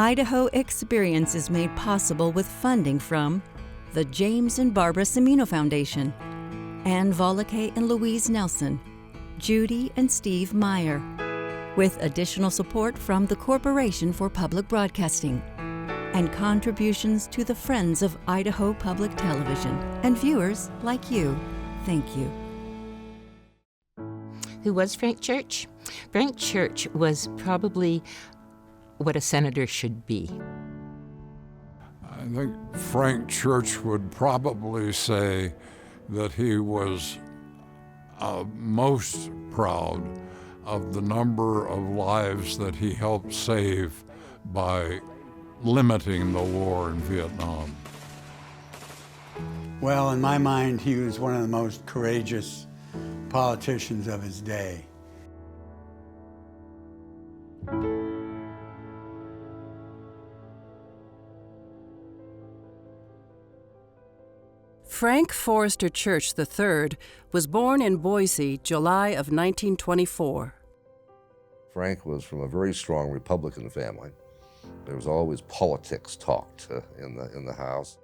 Idaho Experience is made possible with funding from the James and Barbara Cimino Foundation, Ann Volokay and Louise Nelson, Judy and Steve Meyer, with additional support from the Corporation for Public Broadcasting, and contributions to the Friends of Idaho Public Television and viewers like you. Thank you. Who was Frank Church? Frank Church was probably what a senator should be. I think Frank Church would probably say that he was most proud of the number of lives that he helped save by limiting the war in Vietnam. Well, in my mind, he was one of the most courageous politicians of his day. Frank Forrester Church III was born in Boise, July of 1924. Frank was from a very strong Republican family. There was always politics talked in the house.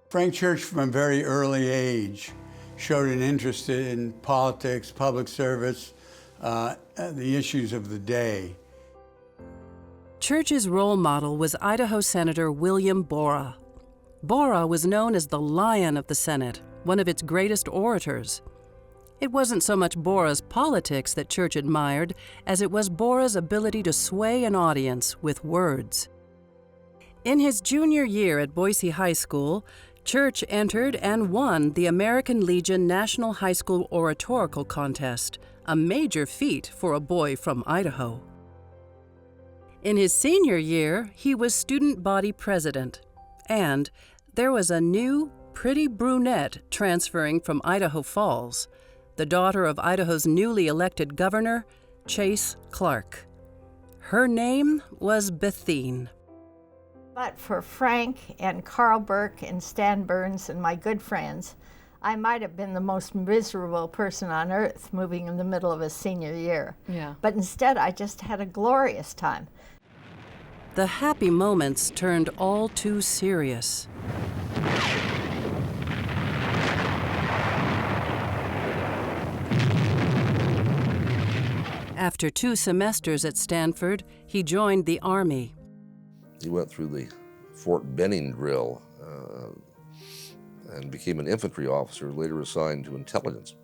Frank Church, from a very early age, showed an interest in politics, public service, the issues of the day. Church's role model was Idaho Senator William Borah. Borah was known as the Lion of the Senate, one of its greatest orators. It wasn't so much Borah's politics that Church admired as it was Borah's ability to sway an audience with words. In his junior year at Boise High School, Church entered and won the American Legion National High School Oratorical Contest, a major feat for a boy from Idaho. In his senior year, he was student body president, and there was a new, pretty brunette transferring from Idaho Falls, the daughter of Idaho's newly elected governor, Chase Clark. Her name was Bethene. But for Frank and Carl Burke and Stan Burns and my good friends, I might have been the most miserable person on earth moving in the middle of a senior year. Yeah. But instead, I just had a glorious time. The happy moments turned all too serious. After 2 semesters at Stanford, he joined the Army. He went through the Fort Benning drill and became an infantry officer, later assigned to intelligence,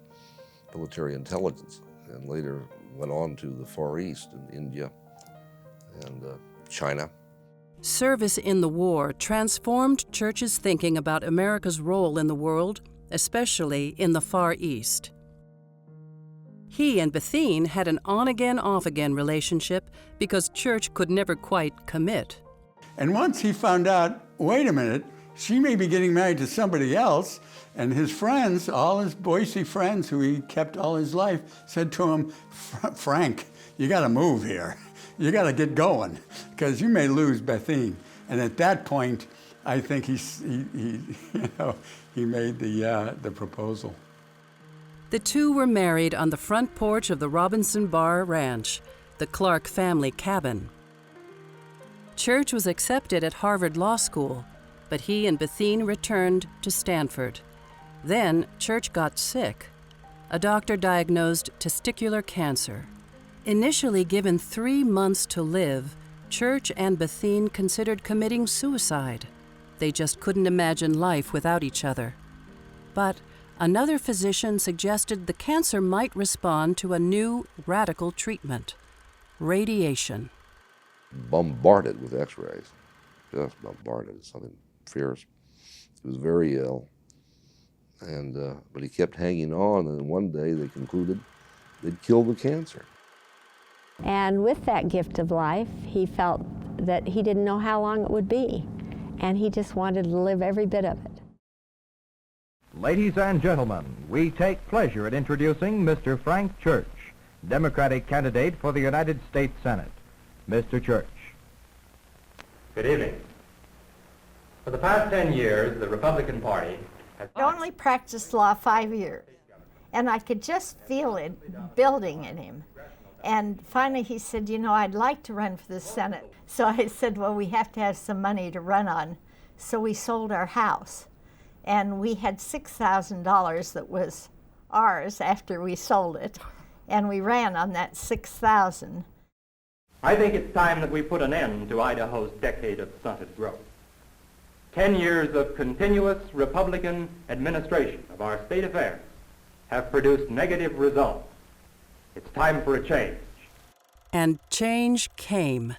military intelligence, and later went on to the Far East in India and China. Service in the war transformed Church's thinking about America's role in the world, especially in the Far East. He and Bethene had an on-again, off-again relationship because Church could never quite commit. And once he found out, wait a minute, she may be getting married to somebody else, and his friends, all his Boise friends who he kept all his life, said to him, Frank, you gotta move here. You gotta get going, because you may lose Bethene. And at that point, I think he made the proposal. The two were married on the front porch of the Robinson Bar Ranch, the Clark family cabin. Church was accepted at Harvard Law School, but he and Bethene returned to Stanford. Then Church got sick. A doctor diagnosed testicular cancer. Initially given 3 months to live, Church and Bethene considered committing suicide. They just couldn't imagine life without each other. But another physician suggested the cancer might respond to a new, radical treatment: radiation. Bombarded with x-rays, just bombarded, something fierce. He was very ill, but he kept hanging on, and one day they concluded they'd killed the cancer. And with that gift of life, he felt that he didn't know how long it would be, and he just wanted to live every bit of it. Ladies and gentlemen, we take pleasure in introducing Mr. Frank Church, Democratic candidate for the United States Senate. Mr. Church. Good evening. For the past 10 years, the Republican Party has... I only practiced law 5 years, and I could just feel it building in him. And finally he said, you know, I'd like to run for the Senate. So I said, well, we have to have some money to run on. So we sold our house. And we had $6,000 that was ours after we sold it. And we ran on that $6,000. I think it's time that we put an end to Idaho's decade of stunted growth. 10 years of continuous Republican administration of our state affairs have produced negative results. It's time for a change. And change came.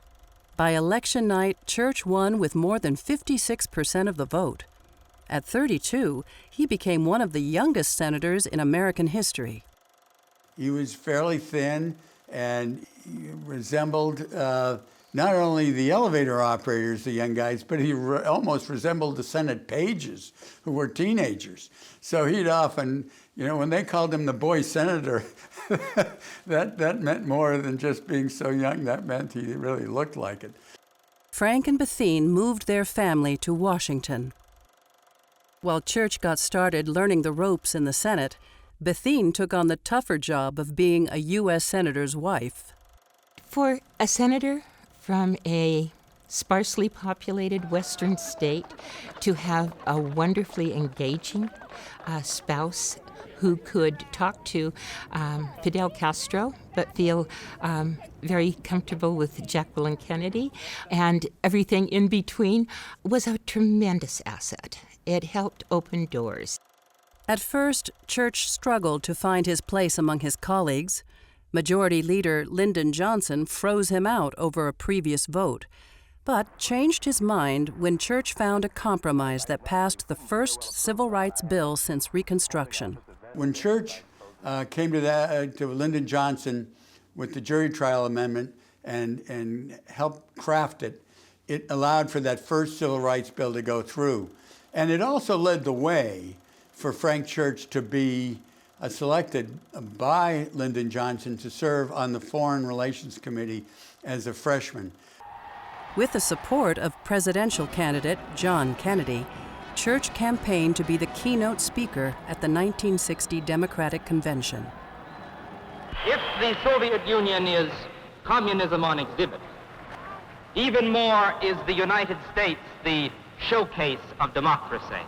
By election night, Church won with more than 56% of the vote. At 32, he became one of the youngest senators in American history. He was fairly thin and he resembled not only the elevator operators, the young guys, but he almost resembled the Senate pages who were teenagers. So he'd often, you know, when they called him the boy senator, that meant more than just being so young. That meant he really looked like it. Frank and Bethune moved their family to Washington. While Church got started learning the ropes in the Senate, Bethune took on the tougher job of being a U.S. senator's wife. For a senator from a sparsely populated western state to have a wonderfully engaging spouse who could talk to Fidel Castro but feel very comfortable with Jacqueline Kennedy and everything in between was a tremendous asset. It helped open doors. At first, Church struggled to find his place among his colleagues. Majority Leader Lyndon Johnson froze him out over a previous vote, but changed his mind when Church found a compromise that passed the first civil rights bill since Reconstruction. When Church came to Lyndon Johnson with the jury trial amendment and helped craft it, it allowed for that first civil rights bill to go through. And it also led the way for Frank Church to be selected by Lyndon Johnson to serve on the Foreign Relations Committee as a freshman. With the support of presidential candidate John Kennedy, Church campaigned to be the keynote speaker at the 1960 Democratic Convention. If the Soviet Union is communism on exhibit, even more is the United States the showcase of democracy.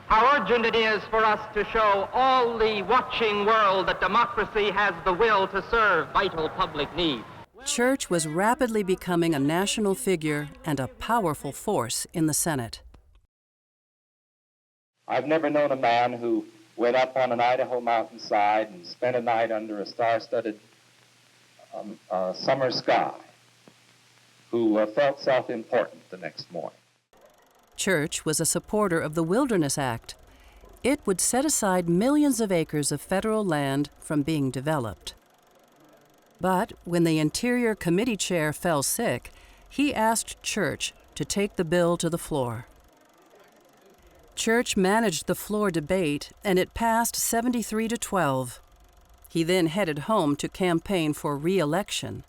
How urgent it is for us to show all the watching world that democracy has the will to serve vital public needs. Church was rapidly becoming a national figure and a powerful force in the Senate. I've never known a man who went up on an Idaho mountainside and spent a night under a star-studded summer sky who felt self-important the next morning. Church was a supporter of the Wilderness Act. It would set aside millions of acres of federal land from being developed. But when the Interior Committee chair fell sick, he asked Church to take the bill to the floor. Church managed the floor debate, and it passed 73-12. He then headed home to campaign for re-election.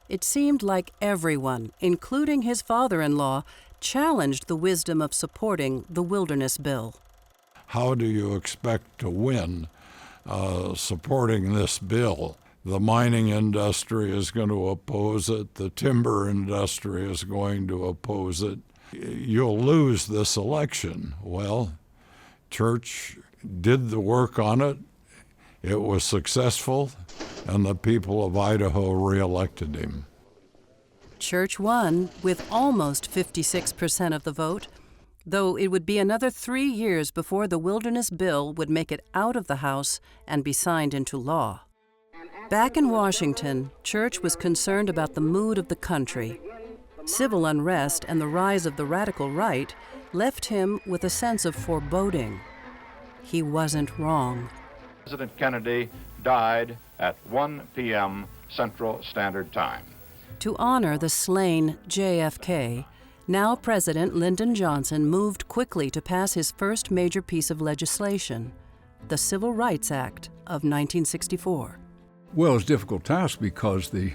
It seemed like everyone, including his father-in-law, challenged the wisdom of supporting the Wilderness Bill. How do you expect to win supporting this bill? The mining industry is going to oppose it. The timber industry is going to oppose it. You'll lose this election. Well, Church did the work on it. It was successful, and the people of Idaho reelected him. Church won with almost 56% of the vote, though it would be another 3 years before the Wilderness Bill would make it out of the House and be signed into law. Back in Washington, Church was concerned about the mood of the country. Civil unrest and the rise of the radical right left him with a sense of foreboding. He wasn't wrong. President Kennedy died at 1 p.m. Central Standard Time. To honor the slain JFK, now President Lyndon Johnson moved quickly to pass his first major piece of legislation, the Civil Rights Act of 1964. Well, it's a difficult task because the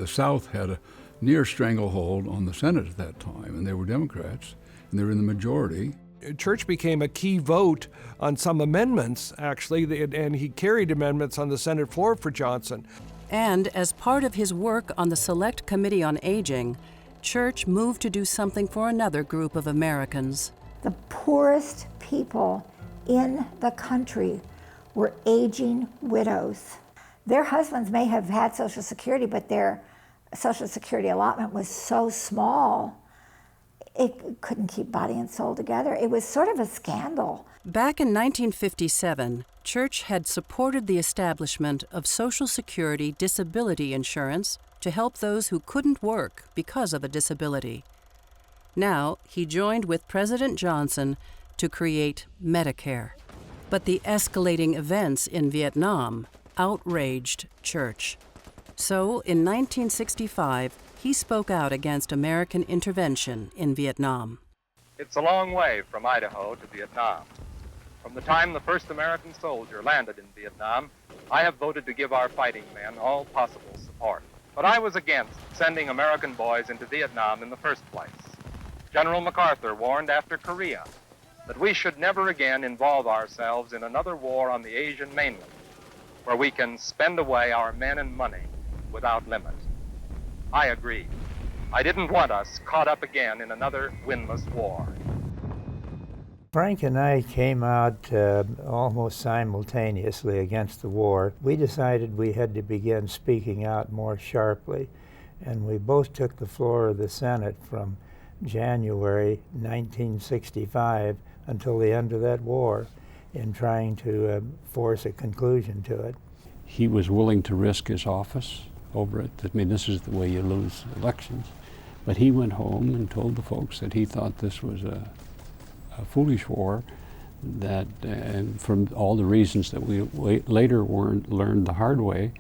South had a near stranglehold on the Senate at that time, and they were Democrats, and they were in the majority. Church became a key vote on some amendments, actually, and he carried amendments on the Senate floor for Johnson. And as part of his work on the Select Committee on Aging, Church moved to do something for another group of Americans. The poorest people in the country were aging widows. Their husbands may have had Social Security, but their Social Security allotment was so small, it couldn't keep body and soul together. It was sort of a scandal. Back in 1957, Church had supported the establishment of Social Security disability insurance to help those who couldn't work because of a disability. Now, he joined with President Johnson to create Medicare. But the escalating events in Vietnam outraged Church. So, in 1965, he spoke out against American intervention in Vietnam. It's a long way from Idaho to Vietnam. From the time the first American soldier landed in Vietnam, I have voted to give our fighting men all possible support. But I was against sending American boys into Vietnam in the first place. General MacArthur warned after Korea that we should never again involve ourselves in another war on the Asian mainland, where we can spend away our men and money without limit. I agreed. I didn't want us caught up again in another windless war. Frank and I came out almost simultaneously against the war. We decided we had to begin speaking out more sharply, and we both took the floor of the Senate from January 1965 until the end of that war in trying to force a conclusion to it. He was willing to risk his office over it. I mean, this is the way you lose elections. But he went home and told the folks that he thought this was a foolish war, that and from all the reasons that we later learned the hard way.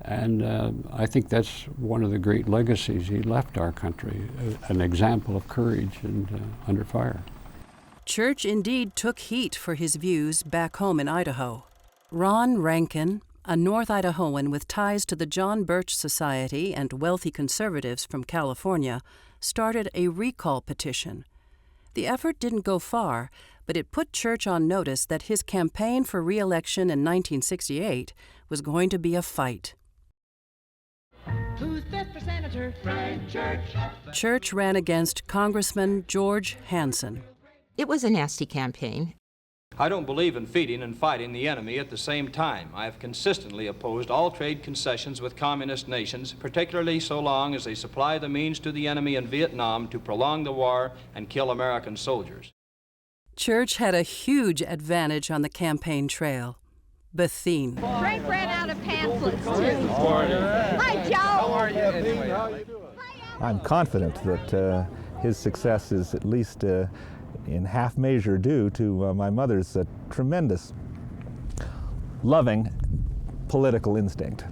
And I think that's one of the great legacies he left our country, an example of courage and under fire. Church indeed took heat for his views back home in Idaho. Ron Rankin, a North Idahoan with ties to the John Birch Society and wealthy conservatives from California, started a recall petition. The effort didn't go far, but it put Church on notice that his campaign for re-election in 1968 was going to be a fight. Who's fit for Senator? Frank Church. Church ran against Congressman George Hansen. It was a nasty campaign. I don't believe in feeding and fighting the enemy at the same time. I have consistently opposed all trade concessions with communist nations, particularly so long as they supply the means to the enemy in Vietnam to prolong the war and kill American soldiers. Church had a huge advantage on the campaign trail. Bethune. Frank ran out of pamphlets, too. Hi, Joe. How are you? I'm confident that his success is at least in half measure due to my mother's tremendous, loving political instinct.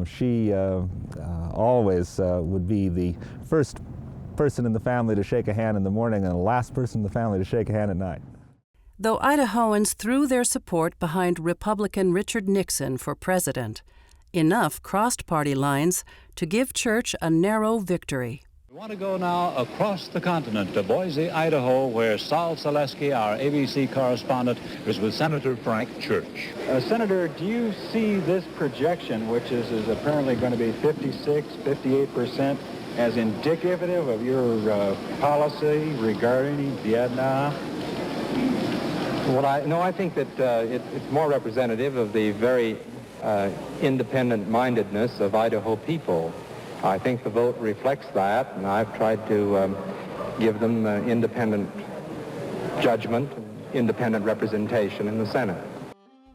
She always would be the first person in the family to shake a hand in the morning and the last person in the family to shake a hand at night. Though Idahoans threw their support behind Republican Richard Nixon for president, enough crossed party lines to give Church a narrow victory. We want to go now across the continent to Boise, Idaho, where Saul Zaleski, our ABC correspondent, is with Senator Frank Church. Senator, do you see this projection, which is apparently going to be 56, 58%, as indicative of your policy regarding Vietnam? Well, I think that it's more representative of the very independent-mindedness of Idaho people. I think the vote reflects that, and I've tried to give them independent judgment, independent representation in the Senate.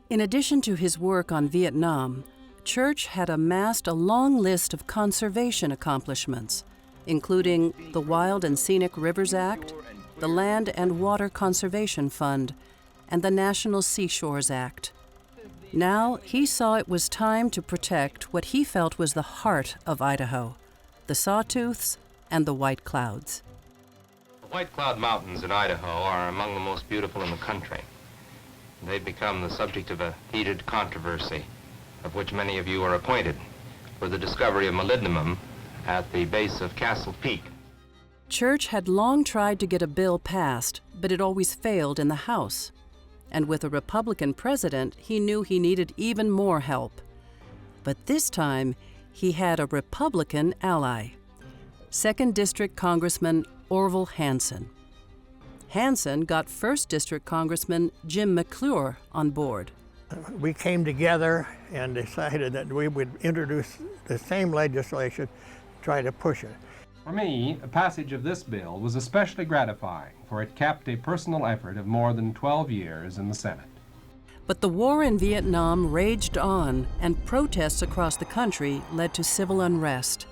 In addition to his work on Vietnam, Church had amassed a long list of conservation accomplishments, including the Wild and Scenic Rivers Act, the Land and Water Conservation Fund, and the National Seashores Act. Now he saw it was time to protect what he felt was the heart of Idaho, the Sawtooths and the White Clouds. The White Cloud Mountains in Idaho are among the most beautiful in the country. They've become the subject of a heated controversy, of which many of you are acquainted, for the discovery of molybdenum at the base of Castle Peak. Church had long tried to get a bill passed, but it always failed in the House. And with a Republican president, he knew he needed even more help. But this time, he had a Republican ally, 2nd District Congressman Orville Hansen. Hansen got 1st District Congressman Jim McClure on board. We came together and decided that we would introduce the same legislation, try to push it. For me, a passage of this bill was especially gratifying, for it capped a personal effort of more than 12 years in the Senate. But the war in Vietnam raged on, and protests across the country led to civil unrest.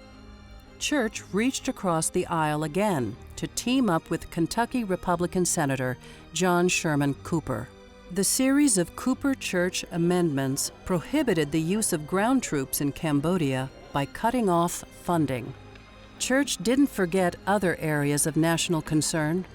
Church reached across the aisle again to team up with Kentucky Republican Senator John Sherman Cooper. The series of Cooper-Church amendments prohibited the use of ground troops in Cambodia by cutting off funding. Church didn't forget other areas of national concern.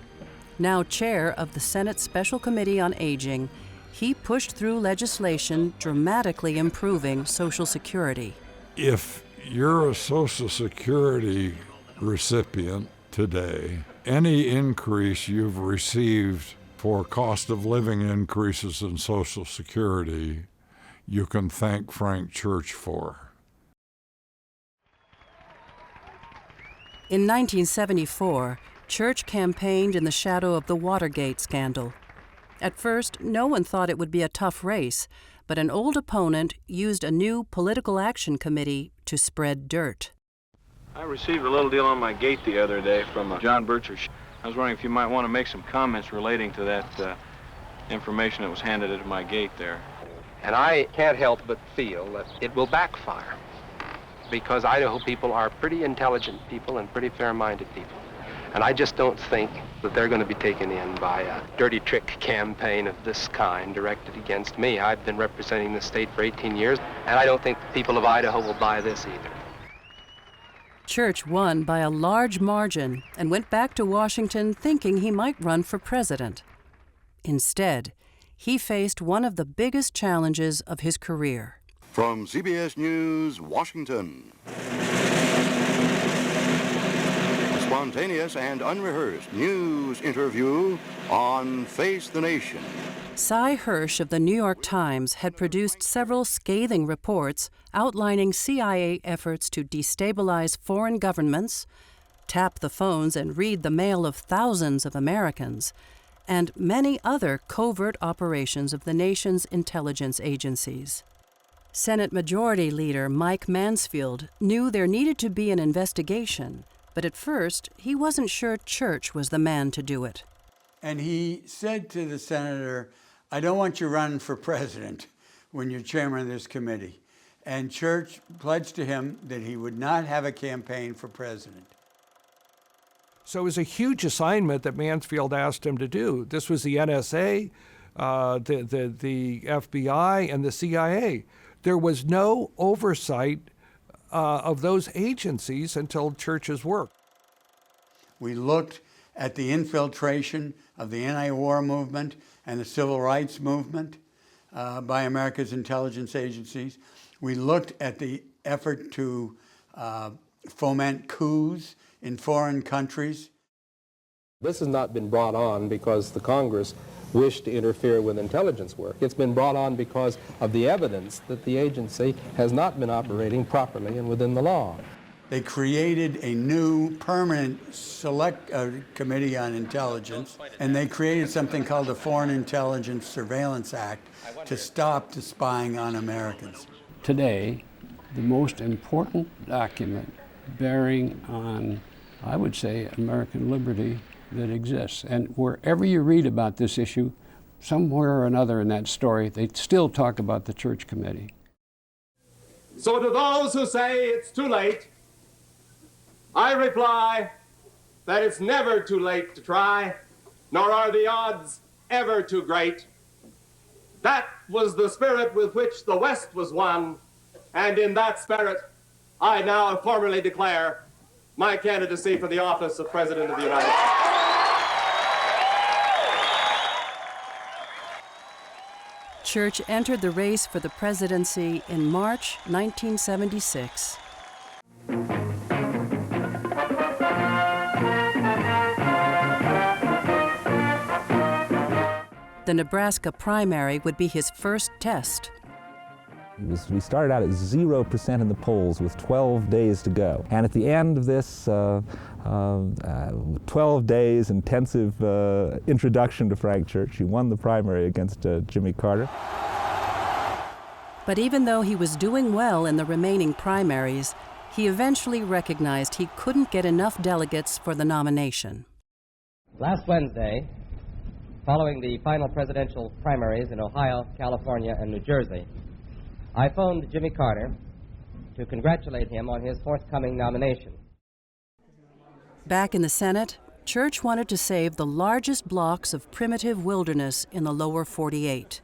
Now chair of the Senate Special Committee on Aging, he pushed through legislation dramatically improving Social Security. If you're a Social Security recipient today, any increase you've received for cost of living increases in Social Security, you can thank Frank Church for. In 1974, Church campaigned in the shadow of the Watergate scandal. At first, no one thought it would be a tough race, but an old opponent used a new political action committee to spread dirt. I received a little deal on my gate the other day from John Bircher. I was wondering if you might want to make some comments relating to that information that was handed at my gate there. And I can't help but feel that it will backfire, because Idaho people are pretty intelligent people and pretty fair-minded people. And I just don't think that they're going to be taken in by a dirty trick campaign of this kind directed against me. I've been representing the state for 18 years, and I don't think the people of Idaho will buy this either. Church won by a large margin and went back to Washington thinking he might run for president. Instead, he faced one of the biggest challenges of his career. From CBS News, Washington. A spontaneous and unrehearsed news interview on Face the Nation. Cy Hirsch of the New York Times had produced several scathing reports outlining CIA efforts to destabilize foreign governments, tap the phones and read the mail of thousands of Americans, and many other covert operations of the nation's intelligence agencies. Senate Majority Leader Mike Mansfield knew there needed to be an investigation, but at first he wasn't sure Church was the man to do it. And he said to the senator, I don't want you running for president when you're chairman of this committee. And Church pledged to him that he would not have a campaign for president. So it was a huge assignment that Mansfield asked him to do. This was the NSA, the FBI, and the CIA. There was no oversight of those agencies until Church's work. We looked at the infiltration of the anti-war movement and the civil rights movement by America's intelligence agencies. We looked at the effort to foment coups in foreign countries. This has not been brought on because the Congress wished to interfere with intelligence work. It's been brought on because of the evidence that the agency has not been operating properly and within the law. They created a new permanent select committee on intelligence, and they created something called the Foreign Intelligence Surveillance Act to stop the spying on Americans. Today, the most important document bearing on, I would say, American liberty that exists. And wherever you read about this issue, somewhere or another in that story, they still talk about the Church Committee. So to those who say it's too late, I reply that it's never too late to try, nor are the odds ever too great. That was the spirit with which the West was won, and in that spirit, I now formally declare my candidacy for the office of President of the United States. Church entered the race for the presidency in March 1976. The Nebraska primary would be his first test. We started out at 0% in the polls with 12 days to go. And at the end of this 12 days intensive introduction to Frank Church, he won the primary against Jimmy Carter. But even though he was doing well in the remaining primaries, he eventually recognized he couldn't get enough delegates for the nomination. Last Wednesday, following the final presidential primaries in Ohio, California, and New Jersey, I phoned Jimmy Carter to congratulate him on his forthcoming nomination. Back in the Senate, Church wanted to save the largest blocks of primitive wilderness in the lower 48.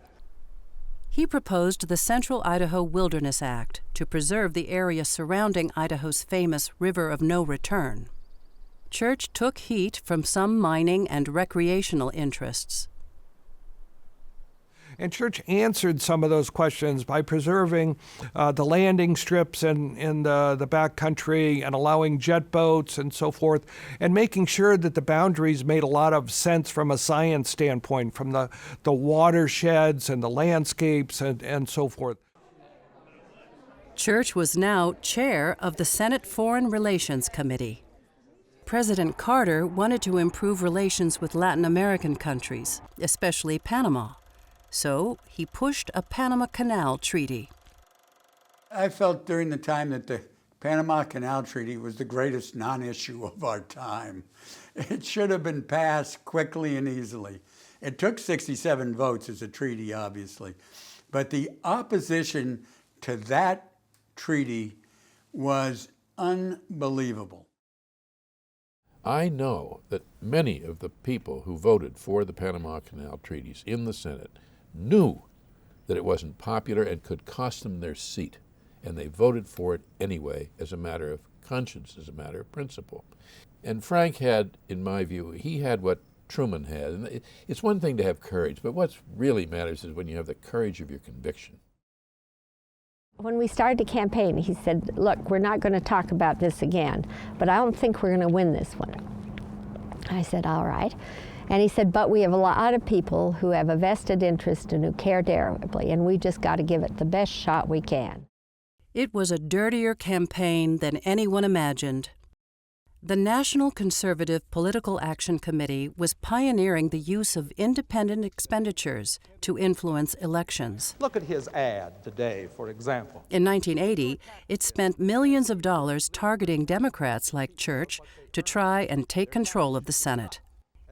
He proposed the Central Idaho Wilderness Act to preserve the area surrounding Idaho's famous River of No Return. Church took heat from some mining and recreational interests. And Church answered some of those questions by preserving the landing strips in the backcountry and allowing jet boats and so forth, and making sure that the boundaries made a lot of sense from a science standpoint, from the watersheds and the landscapes and so forth. Church was now chair of the Senate Foreign Relations Committee. President Carter wanted to improve relations with Latin American countries, especially Panama. So he pushed a Panama Canal Treaty. I felt during the time that the Panama Canal Treaty was the greatest non-issue of our time. It should have been passed quickly and easily. It took 67 votes as a treaty, obviously. But the opposition to that treaty was unbelievable. I know that many of the people who voted for the Panama Canal treaties in the Senate knew that it wasn't popular and could cost them their seat, and they voted for it anyway as a matter of conscience, as a matter of principle. And Frank had, in my view, he had what Truman had. And it's one thing to have courage, but what really matters is when you have the courage of your conviction. When we started to campaign, he said, look, we're not going to talk about this again, but I don't think we're going to win this one. I said, all right. And he said, but we have a lot of people who have a vested interest and who care terribly, and we just got to give it the best shot we can. It was a dirtier campaign than anyone imagined. The National Conservative Political Action Committee was pioneering the use of independent expenditures to influence elections. Look at his ad today, for example. In 1980, it spent millions of dollars targeting Democrats like Church to try and take control of the Senate.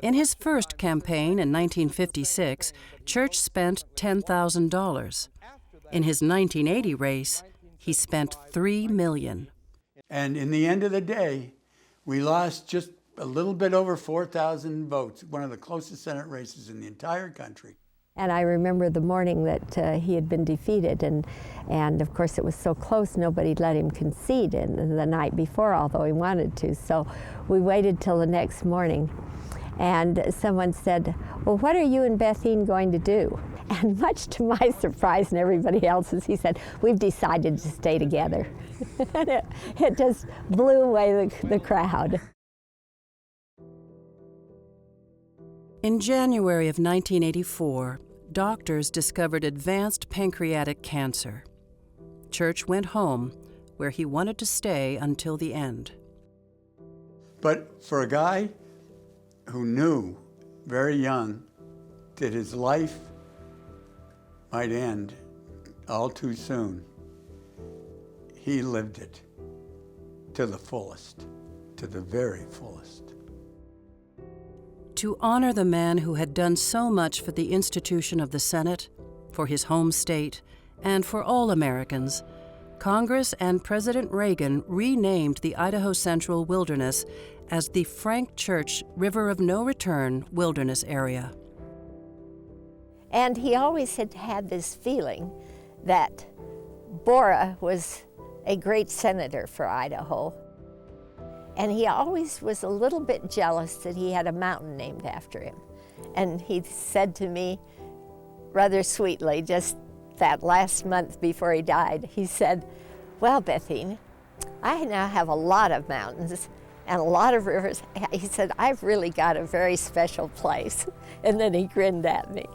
In his first campaign in 1956, Church spent $10,000. In his 1980 race, he spent $3 million. And in the end of the day, we lost just a little bit over 4,000 votes, one of the closest Senate races in the entire country. And I remember the morning that he had been defeated, and of course it was so close nobody let him concede in the night before, although he wanted to. So we waited till the next morning, and someone said, well, what are you and Bethine going to do? And much to my surprise and everybody else's, he said, we've decided to stay together. And it just blew away the crowd. In January of 1984, doctors discovered advanced pancreatic cancer. Church went home, where he wanted to stay until the end. But for a guy who knew very young that his life might end all too soon, he lived it to the fullest, to the very fullest. To honor the man who had done so much for the institution of the Senate, for his home state, and for all Americans, Congress and President Reagan renamed the Idaho Central Wilderness as the Frank Church River of No Return Wilderness Area. And he always had this feeling that Borah was a great senator for Idaho. And he always was a little bit jealous that he had a mountain named after him. And he said to me, rather sweetly, just that last month before he died, he said, well, Bethine, I now have a lot of mountains and a lot of rivers. He said, I've really got a very special place. And then he grinned at me.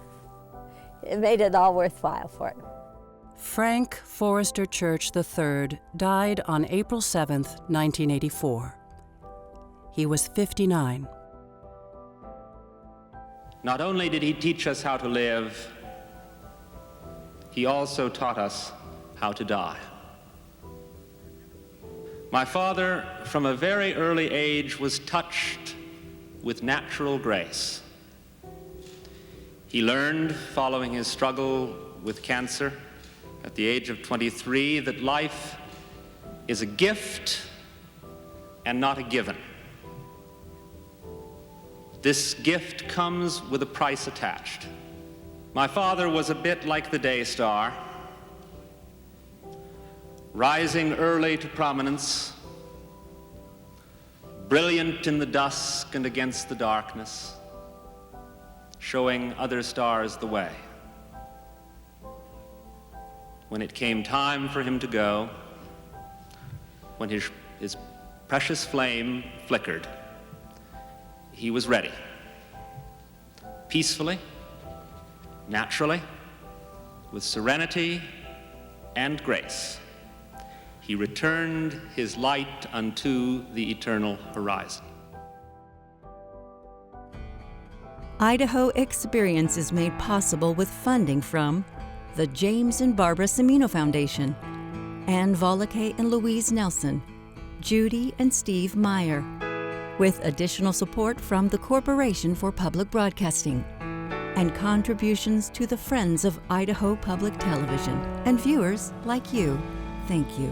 It made it all worthwhile for him. Frank Forrester Church III died on April 7, 1984. He was 59. Not only did he teach us how to live, he also taught us how to die. My father, from a very early age, was touched with natural grace. He learned, following his struggle with cancer at the age of 23, that life is a gift and not a given. This gift comes with a price attached. My father was a bit like the day star, rising early to prominence, brilliant in the dusk and against the darkness, showing other stars the way. When it came time for him to go, when his precious flame flickered, he was ready. Peacefully, naturally, with serenity and grace, he returned his light unto the eternal horizon. Idaho Experience is made possible with funding from the James and Barbara Cimino Foundation, Ann Volokay and Louise Nelson, Judy and Steve Meyer, with additional support from the Corporation for Public Broadcasting, and contributions to the Friends of Idaho Public Television and viewers like you. Thank you.